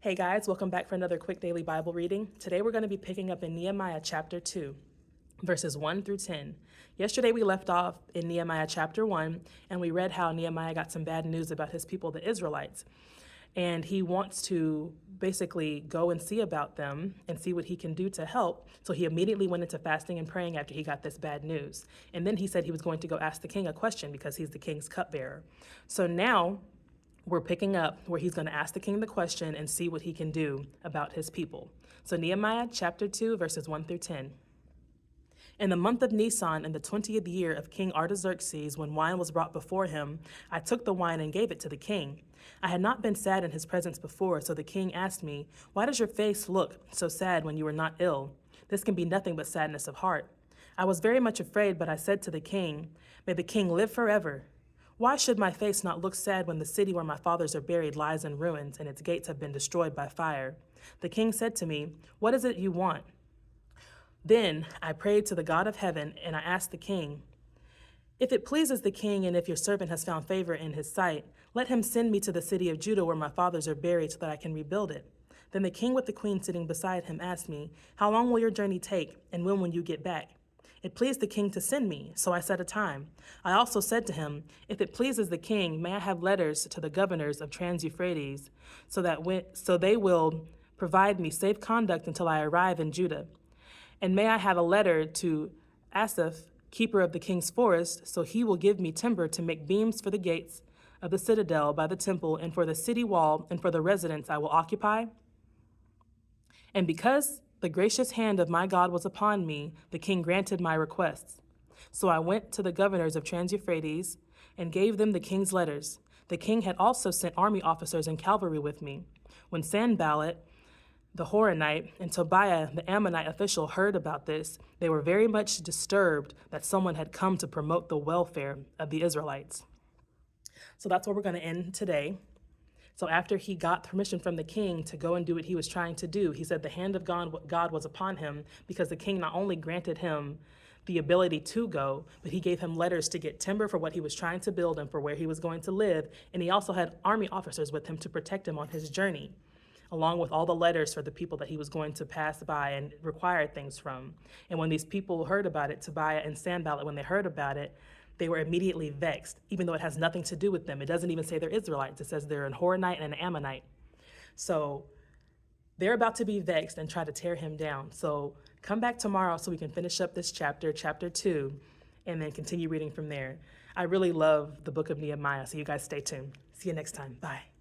Hey guys, welcome back for another quick daily Bible reading. Today we're going to be picking up in Nehemiah chapter 2, verses 1 through 10. Yesterday we left off in Nehemiah chapter 1, and we read how Nehemiah got some bad news about his people, the Israelites. And he wants to basically go and see about them and see what he can do to help. So he immediately went into fasting and praying after he got this bad news. And then he said he was going to go ask the king a question because he's the king's cupbearer. So now we're picking up where he's going to ask the king the question and see what he can do about his people. So Nehemiah chapter 2, verses 1 through 10. In the month of Nisan, in the 20th year of King Artaxerxes, when wine was brought before him, I took the wine and gave it to the king. I had not been sad in his presence before, so the king asked me, "Why does your face look so sad when you are not ill? This can be nothing but sadness of heart." I was very much afraid, but I said to the king, "May the king live forever. Why should my face not look sad when the city where my fathers are buried lies in ruins and its gates have been destroyed by fire?" The king said to me, "What is it you want?" Then I prayed to the God of heaven, and I asked the king, "If it pleases the king, and if your servant has found favor in his sight, let him send me to the city of Judah where my fathers are buried so that I can rebuild it." Then the king with the queen sitting beside him asked me, "How long will your journey take, and when will you get back?" It pleased the king to send me, so I set a time. I also said to him, "If it pleases the king, may I have letters to the governors of Trans-Euphrates, so they will provide me safe conduct until I arrive in Judah? And may I have a letter to Asaph, keeper of the king's forest, so he will give me timber to make beams for the gates of the citadel by the temple and for the city wall and for the residence I will occupy?" And because the gracious hand of my God was upon me, the king granted my requests. So I went to the governors of Trans-Euphrates and gave them the king's letters. The king had also sent army officers and cavalry with me. When Sanballat, the Horonite, and Tobiah, the Ammonite official, heard about this, they were very much disturbed that someone had come to promote the welfare of the Israelites. So that's where we're going to end today. So after he got permission from the king to go and do what he was trying to do, he said the hand of God was upon him, because the king not only granted him the ability to go, but he gave him letters to get timber for what he was trying to build and for where he was going to live. And he also had army officers with him to protect him on his journey, along with all the letters for the people that he was going to pass by and require things from. And when these people heard about it, Tobiah and Sanballat, when they heard about it, they were immediately vexed, even though it has nothing to do with them. It doesn't even say they're Israelites. It says they're an Horonite and an Ammonite. So they're about to be vexed and try to tear him down. So come back tomorrow so we can finish up this chapter 2, and then continue reading from there. I really love the book of Nehemiah, so you guys stay tuned. See you next time. Bye.